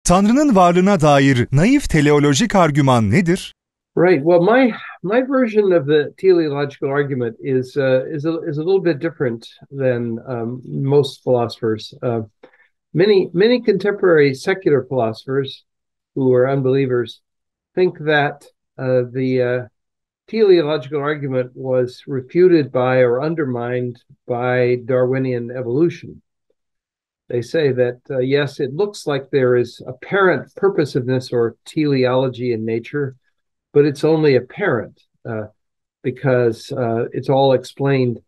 Tanrı'nın varlığına dair naif teleolojik argüman nedir? Right. Well, my version of the teleological argument is a little bit different than most philosophers. Many contemporary secular philosophers who are unbelievers think that the teleological argument was refuted by or undermined by Darwinian evolution. They say that yes, it looks like there is apparent purposiveness or teleology in nature, but it's only apparent because it's all explained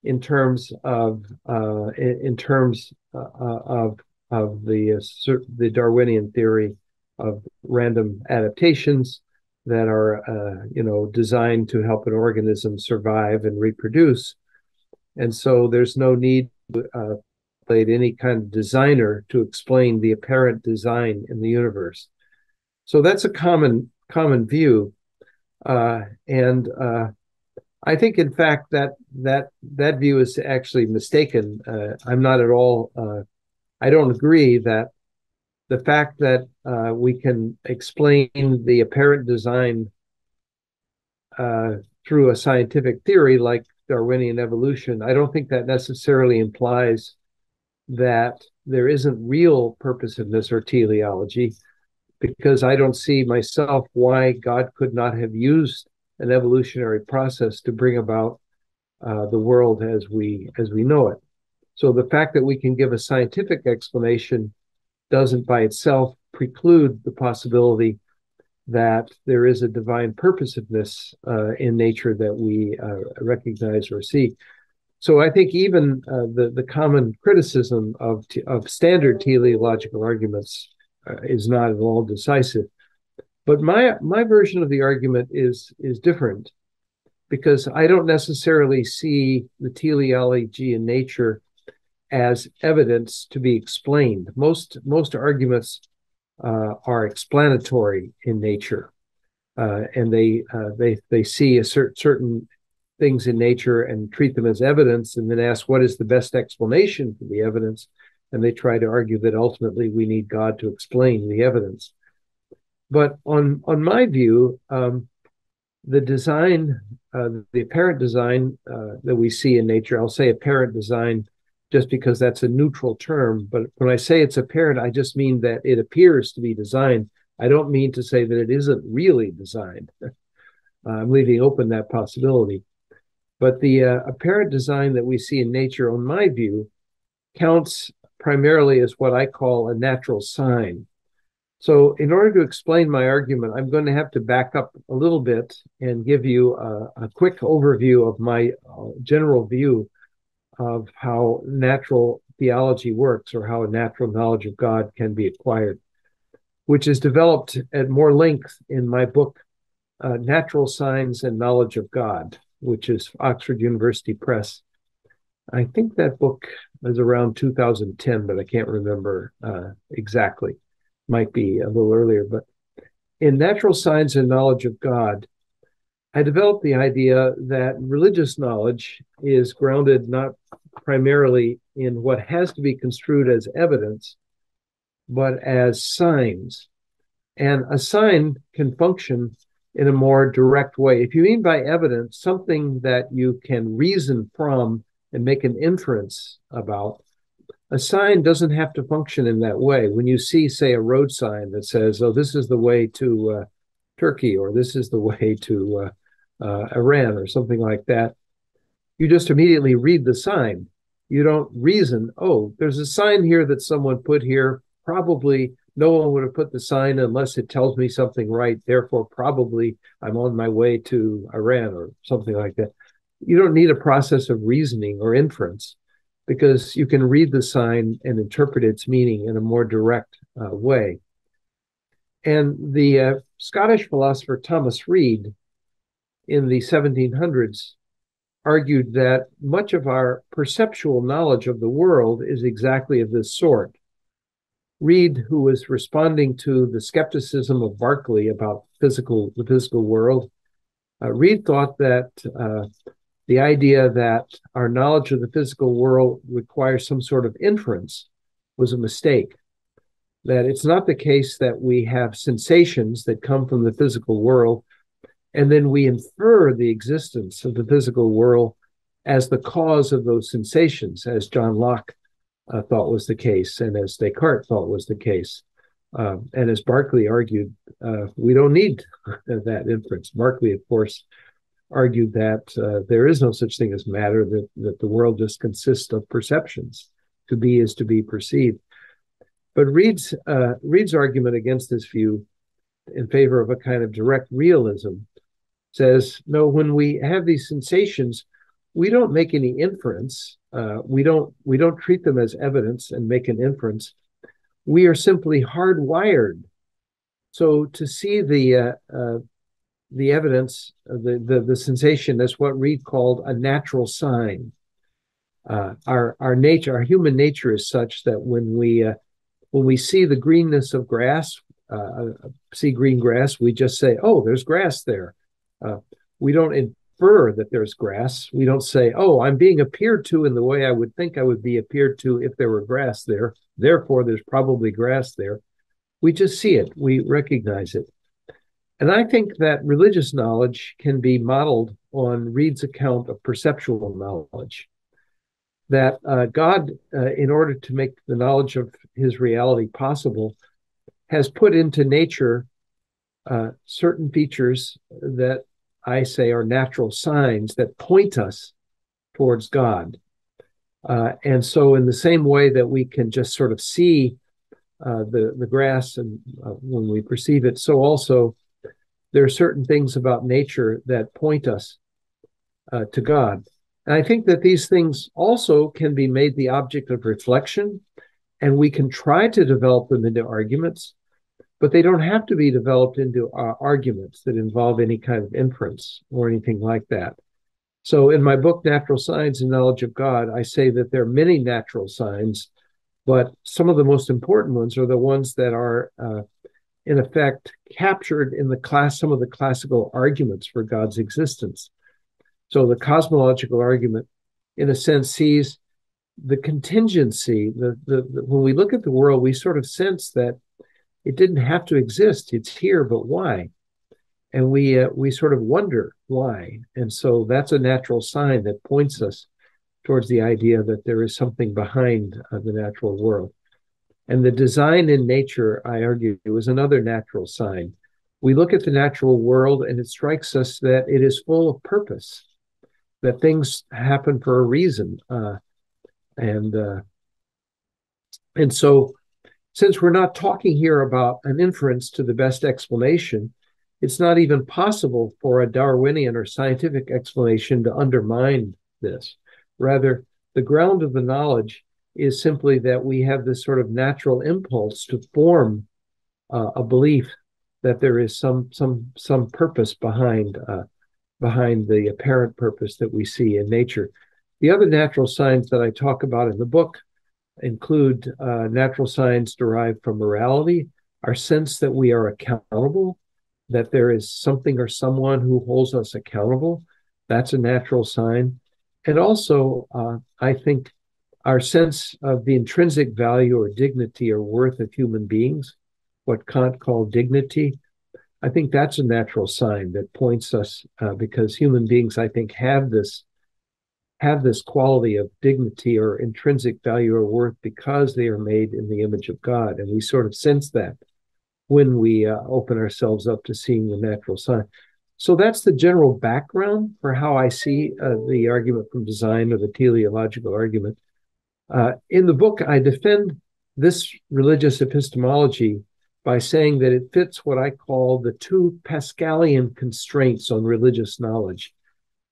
in terms of the Darwinian theory of random adaptations that are designed to help an organism survive and reproduce, and so there's no need any kind of designer to explain the apparent design in the universe. So that's a common view. And I think, in fact, that view is actually mistaken. I'm not at all. I don't agree that the fact that we can explain the apparent design through a scientific theory like Darwinian evolution, I don't think that necessarily implies that there isn't real purposiveness or teleology, because I don't see myself why God could not have used an evolutionary process to bring about the world as we know it. So the fact that we can give a scientific explanation doesn't by itself preclude the possibility that there is a divine purposiveness in nature that we recognize or see. So I think even the common criticism of standard teleological arguments is not at all decisive. But my version of the argument is different, because I don't necessarily see the teleology in nature as evidence to be explained. Most arguments are explanatory in nature, and they see a certain things in nature and treat them as evidence, and then ask what is the best explanation for the evidence, and they try to argue that ultimately we need God to explain the evidence. But on my view, the design, the apparent design that we see in nature, I'll say apparent design just because that's a neutral term, but when I say it's apparent, I just mean that it appears to be designed. I don't mean to say that it isn't really designed. I'm leaving open that possibility. But the apparent design that we see in nature, on my view, counts primarily as what I call a natural sign. So in order to explain my argument, I'm going to have to back up a little bit and give you a quick overview of my general view of how natural theology works, or how a natural knowledge of God can be acquired, which is developed at more length in my book, Natural Signs and Knowledge of God, which is Oxford University Press. I think that book is around 2010, but I can't remember exactly. Might be a little earlier. But in Natural Signs and Knowledge of God, I developed the idea that religious knowledge is grounded not primarily in what has to be construed as evidence, but as signs. And a sign can function in a more direct way. If you mean by evidence something that you can reason from and make an inference about, a sign doesn't have to function in that way. When you see, say, a road sign that says, oh, this is the way to Turkey, or this is the way to Iran, or something like that, you just immediately read the sign. You don't reason, oh, there's a sign here that someone put here. Probably no one would have put the sign unless it tells me something right. Therefore, probably I'm on my way to Iran, or something like that. You don't need a process of reasoning or inference, because you can read the sign and interpret its meaning in a more direct way. And the Scottish philosopher Thomas Reid in the 1700s argued that much of our perceptual knowledge of the world is exactly of this sort. Reid, who was responding to the skepticism of Berkeley about the physical world, Reid thought that the idea that our knowledge of the physical world requires some sort of inference was a mistake. that it's not the case that we have sensations that come from the physical world, and then we infer the existence of the physical world as the cause of those sensations, as John Locke thought was the case, and as Descartes thought was the case. And as Berkeley argued, we don't need that inference. Berkeley, of course, argued that there is no such thing as matter, that the world just consists of perceptions. To be is to be perceived. But Reid's argument against this view in favor of a kind of direct realism says, no, when we have these sensations, we don't make any inference. We don't treat them as evidence and make an inference. We are simply hardwired. So to see the evidence, the sensation, is what Reid called a natural sign. Our nature, our human nature, is such that when we see the greenness of grass, see green grass, we just say, "Oh, there's grass there." We don't infer that there's grass. We don't say, "Oh, I'm being appeared to in the way I would think I would be appeared to if there were grass there. Therefore, there's probably grass there." We just see it. We recognize it. And I think that religious knowledge can be modeled on Reid's account of perceptual knowledge. That God, in order to make the knowledge of his reality possible, has put into nature certain features that I say are natural signs that point us towards God. And so in the same way that we can just sort of see the grass and when we perceive it, so also there are certain things about nature that point us to God. And I think that these things also can be made the object of reflection, and we can try to develop them into arguments, but they don't have to be developed into arguments that involve any kind of inference or anything like that. So in my book, Natural Signs and Knowledge of God, I say that there are many natural signs, but some of the most important ones are the ones that are, in effect, captured in some of the classical arguments for God's existence. So the cosmological argument, in a sense, sees the contingency. When we look at the world, we sort of sense that it didn't have to exist. It's here, but why? And we sort of wonder why. And so that's a natural sign that points us towards the idea that there is something behind the natural world. And the design in nature, I argue, is another natural sign. We look at the natural world and it strikes us that it is full of purpose, that things happen for a reason. And so since we're not talking here about an inference to the best explanation, it's not even possible for a Darwinian or scientific explanation to undermine this. Rather, the ground of the knowledge is simply that we have this sort of natural impulse to form a belief that there is some purpose behind the apparent purpose that we see in nature. The other natural signs that I talk about in the book include natural signs derived from morality, our sense that we are accountable, that there is something or someone who holds us accountable. That's a natural sign. And also, I think our sense of the intrinsic value or dignity or worth of human beings, what Kant called dignity, I think that's a natural sign that points us, because human beings, I think, have this quality of dignity or intrinsic value or worth because they are made in the image of God. And we sort of sense that when we open ourselves up to seeing the natural sign. So that's the general background for how I see the argument from design, or the teleological argument. In the book, I defend this religious epistemology by saying that it fits what I call the two Pascalian constraints on religious knowledge.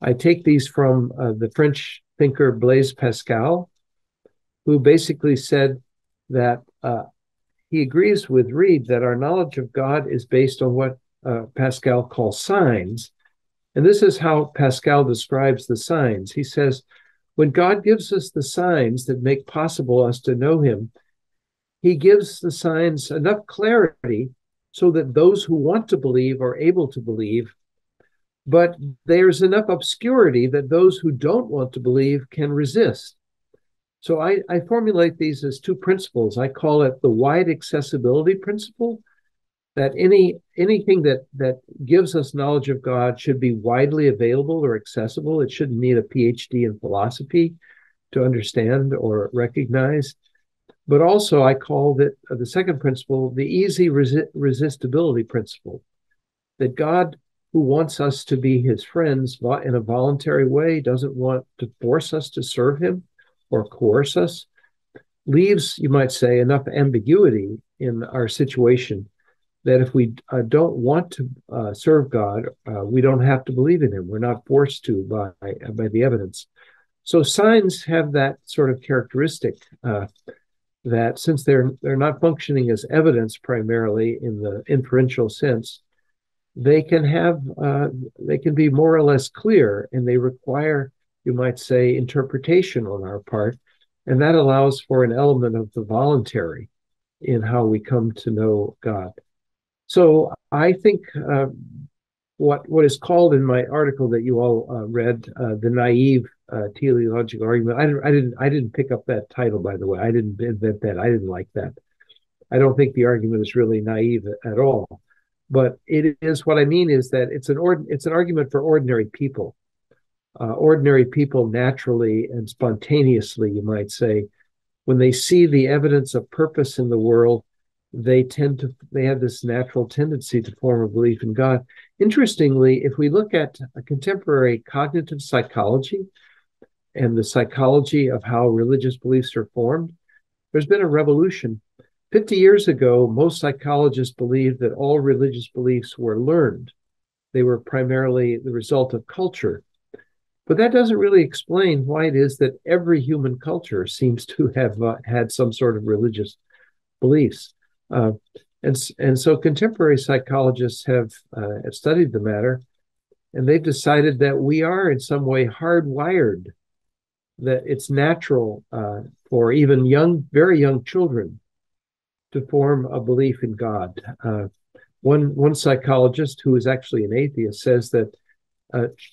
I take these from the French thinker Blaise Pascal, who basically said that he agrees with Reid that our knowledge of God is based on what Pascal calls signs. And this is how Pascal describes the signs. He says, when God gives us the signs that make possible us to know him, he gives the signs enough clarity so that those who want to believe are able to believe, but there's enough obscurity that those who don't want to believe can resist. So I formulate these as two principles. I call it the wide accessibility principle, that anything that gives us knowledge of God should be widely available or accessible. It shouldn't need a PhD in philosophy to understand or recognize. But also I called it the second principle, the easy resistibility principle, that God, who wants us to be his friends in a voluntary way, doesn't want to force us to serve him or coerce us, leaves, you might say, enough ambiguity in our situation that if we don't want to serve God, we don't have to believe in him. We're not forced to by the evidence. So signs have that sort of characteristic, that since they're not functioning as evidence primarily in the inferential sense, they can be more or less clear, and they require, you might say, interpretation on our part, and that allows for an element of the voluntary in how we come to know God. So I think what is called in my article that you all read, the naive teleological argument. I didn't pick up that title, by the way. I didn't invent that. I didn't like that. I don't think the argument is really naive at all. But it is, what I mean is that it's an argument for ordinary people. Ordinary people naturally and spontaneously, you might say, when they see the evidence of purpose in the world, they have this natural tendency to form a belief in God. Interestingly, if we look at a contemporary cognitive psychology and the psychology of how religious beliefs are formed, there's been a revolution. 50 years ago, most psychologists believed that all religious beliefs were learned. They were primarily the result of culture. But that doesn't really explain why it is that every human culture seems to have had some sort of religious beliefs. And so contemporary psychologists have studied the matter, and they've decided that we are in some way hardwired, that it's natural for even very young children to form a belief in God. One psychologist, who is actually an atheist, says that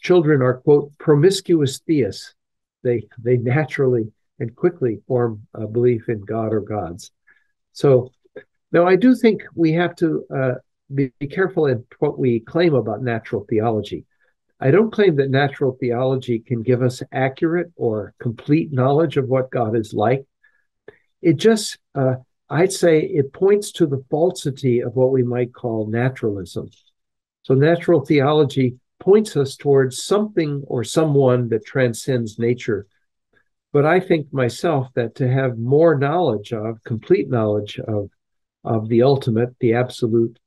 children are, quote, promiscuous theists. They naturally and quickly form a belief in God or gods. So now I do think we have to be careful in what we claim about natural theology. I don't claim that natural theology can give us accurate or complete knowledge of what God is like. It just, I'd say it points to the falsity of what we might call naturalism. So natural theology points us towards something or someone that transcends nature. But I think myself that to have more knowledge of, complete knowledge of the ultimate, the absolute,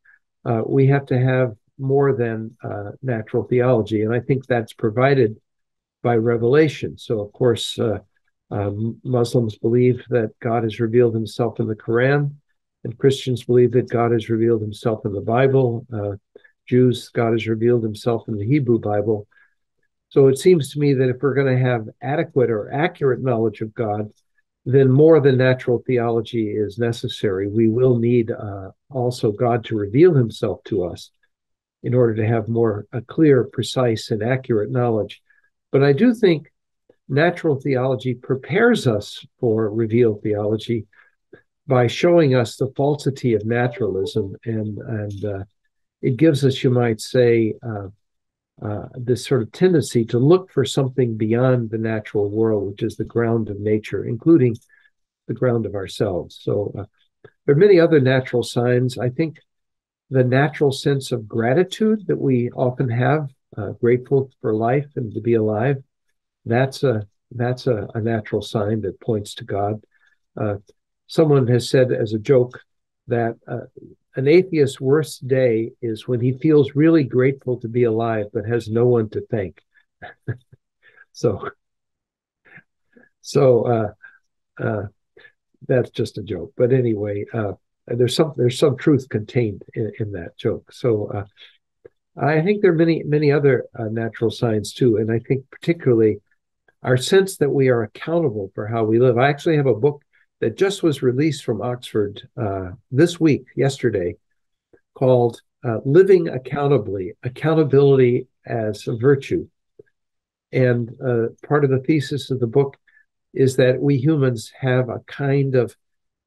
we have to have more than natural theology. And I think that's provided by revelation. So, of course, Muslims believe that God has revealed himself in the Quran, and Christians believe that God has revealed himself in the Bible. Jews, God has revealed himself in the Hebrew Bible. So it seems to me that if we're going to have adequate or accurate knowledge of God, then more than natural theology is necessary. We will need also God to reveal himself to us in order to have a clear, precise, and accurate knowledge. But I do think natural theology prepares us for revealed theology by showing us the falsity of naturalism, and it gives us, you might say, this sort of tendency to look for something beyond the natural world, which is the ground of nature, including the ground of ourselves. So there are many other natural signs. I think the natural sense of gratitude that we often have, grateful for life and to be alive, that's a natural sign that points to God. Someone has said as a joke that an atheist's worst day is when he feels really grateful to be alive, but has no one to thank. So that's just a joke. But anyway, there's some truth contained in that joke. So I think there are many other natural signs too, and I think particularly our sense that we are accountable for how we live. I actually have a book that just was released from Oxford this week, yesterday, called Living Accountably, Accountability as a Virtue. And part of the thesis of the book is that we humans have a kind of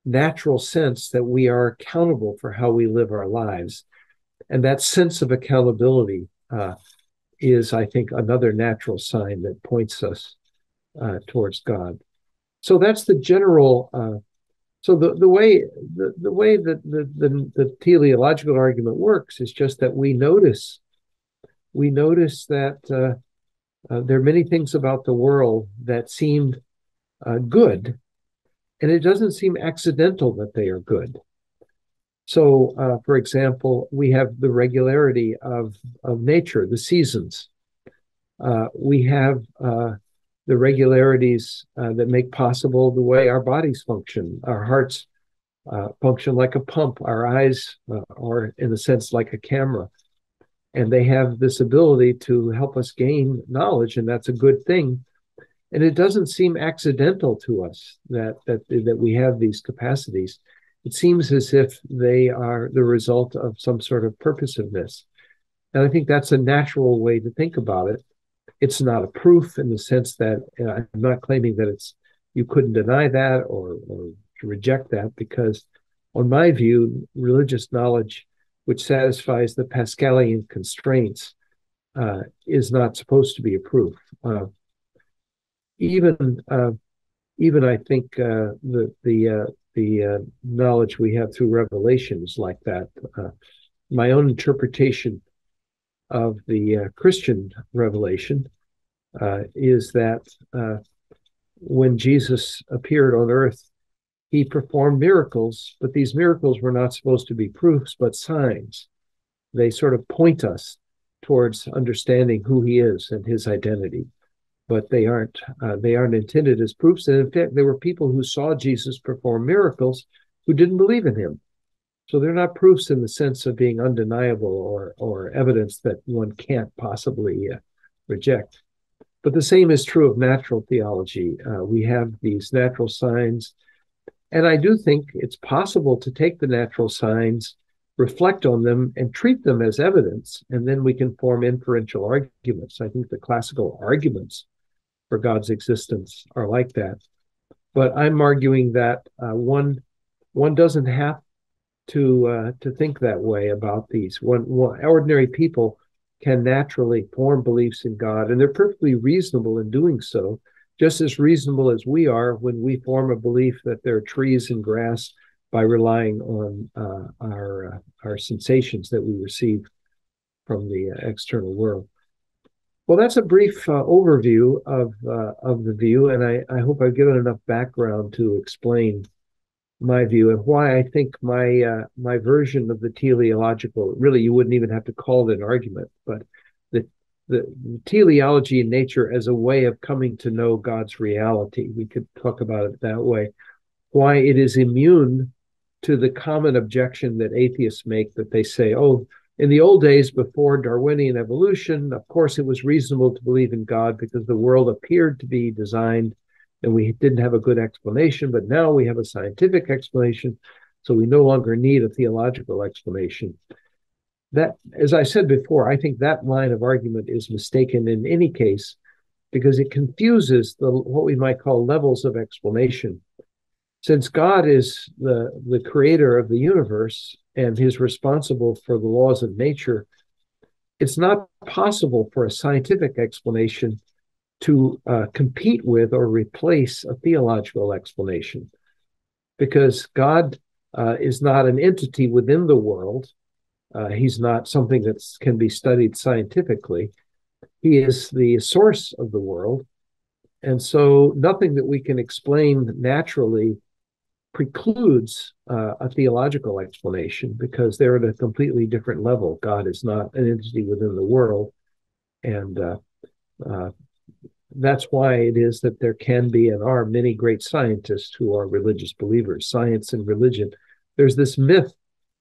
natural sense that we are accountable for how we live our lives. And that sense of accountability is, I think, another natural sign that points us towards God. So that's the general. So the way that the teleological argument works is just that we notice that there are many things about the world that seemed good, and it doesn't seem accidental that they are good. So, for example, we have the regularity of nature, the seasons. We have the regularities that make possible the way our bodies function. Our hearts function like a pump. Our eyes are, in a sense, like a camera. And they have this ability to help us gain knowledge, and that's a good thing. And it doesn't seem accidental to us that we have these capacities. It seems as if they are the result of some sort of purposiveness. And I think that's a natural way to think about it. It's not a proof in the sense that I'm not claiming that you couldn't deny that or reject that, because on my view, religious knowledge, which satisfies the Pascalian constraints, is not supposed to be a proof. Even I think the knowledge we have through revelation is like that. My own interpretation of the Christian revelation is that when Jesus appeared on earth, he performed miracles, but these miracles were not supposed to be proofs, but signs. They sort of point us towards understanding who he is and his identity, but they aren't intended as proofs. And in fact, there were people who saw Jesus perform miracles who didn't believe in him. So they're not proofs in the sense of being undeniable or evidence that one can't possibly reject. But the same is true of natural theology. We have these natural signs, and I do think it's possible to take the natural signs, reflect on them, and treat them as evidence, and then we can form inferential arguments. I think the classical arguments for God's existence are like that. But I'm arguing that one doesn't have to think that way about these. Ordinary people can naturally form beliefs in God, and they're perfectly reasonable in doing so, just as reasonable as we are when we form a belief that there are trees and grass by relying on our sensations that we receive from the external world. Well, that's a brief overview of the view, and I hope I've given enough background to explain my view and why I think my version of the teleological, really you wouldn't even have to call it an argument, but the teleology in nature as a way of coming to know God's reality, we could talk about it that way, why it is immune to the common objection that atheists make, that they say, oh, in the old days before Darwinian evolution, of course it was reasonable to believe in God because the world appeared to be designed and we didn't have a good explanation, but now we have a scientific explanation, so we no longer need a theological explanation. That, as I said before, I think that line of argument is mistaken in any case because it confuses what we might call levels of explanation. Since God is the creator of the universe and he's responsible for the laws of nature, it's not possible for a scientific explanation to compete with or replace a theological explanation, because God is not an entity within the world. He's not something that can be studied scientifically. He is the source of the world. And so nothing that we can explain naturally precludes a theological explanation, because they're at a completely different level. God is not an entity within the world. And that's why it is that there can be and are many great scientists who are religious believers. Science and religion. There's this myth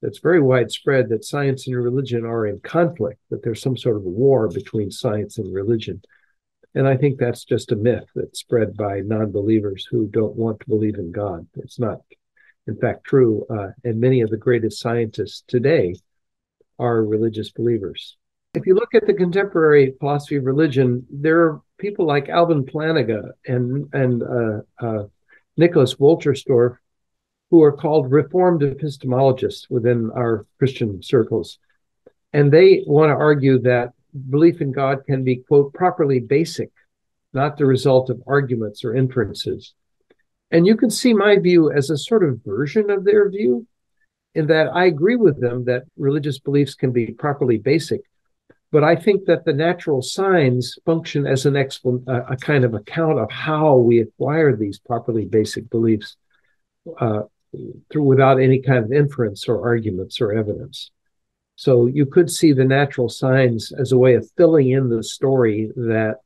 that's very widespread that science and religion are in conflict, that there's some sort of a war between science and religion. And I think that's just a myth that's spread by non-believers who don't want to believe in God. It's not, in fact, true. And many of the greatest scientists today are religious believers. If you look at the contemporary philosophy of religion, there are people like Alvin Plantinga and Nicholas Wolterstorff, who are called Reformed epistemologists within our Christian circles. And they want to argue that belief in God can be, quote, properly basic, not the result of arguments or inferences. And you can see my view as a sort of version of their view, in that I agree with them that religious beliefs can be properly basic. But I think that the natural signs function as a kind of account of how we acquire these properly basic beliefs without any kind of inference or arguments or evidence. So you could see the natural signs as a way of filling in the story that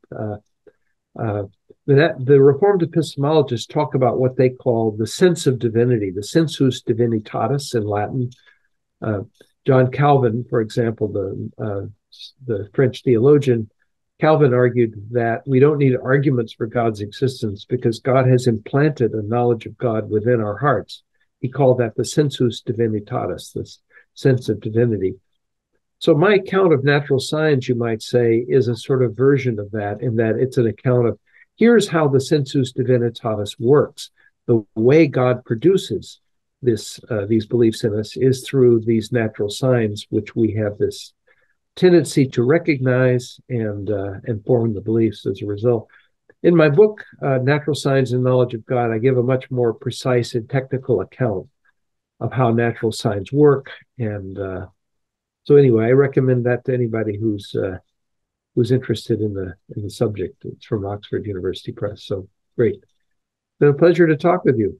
the Reformed epistemologists talk about what they call the sense of divinity, the sensus divinitatis in Latin. John Calvin, for example, the French theologian, Calvin argued that we don't need arguments for God's existence because God has implanted a knowledge of God within our hearts. He called that the sensus divinitatis, this sense of divinity. So my account of natural signs, you might say, is a sort of version of that, in that it's an account of here's how the sensus divinitatis works. The way God produces these beliefs in us is through these natural signs, which we have this tendency to recognize and form the beliefs as a result. In my book, Natural Signs and Knowledge of God, I give a much more precise and technical account of how natural signs work. And so anyway, I recommend that to anybody who's interested in the subject. It's from Oxford University Press. So great. It's been a pleasure to talk with you.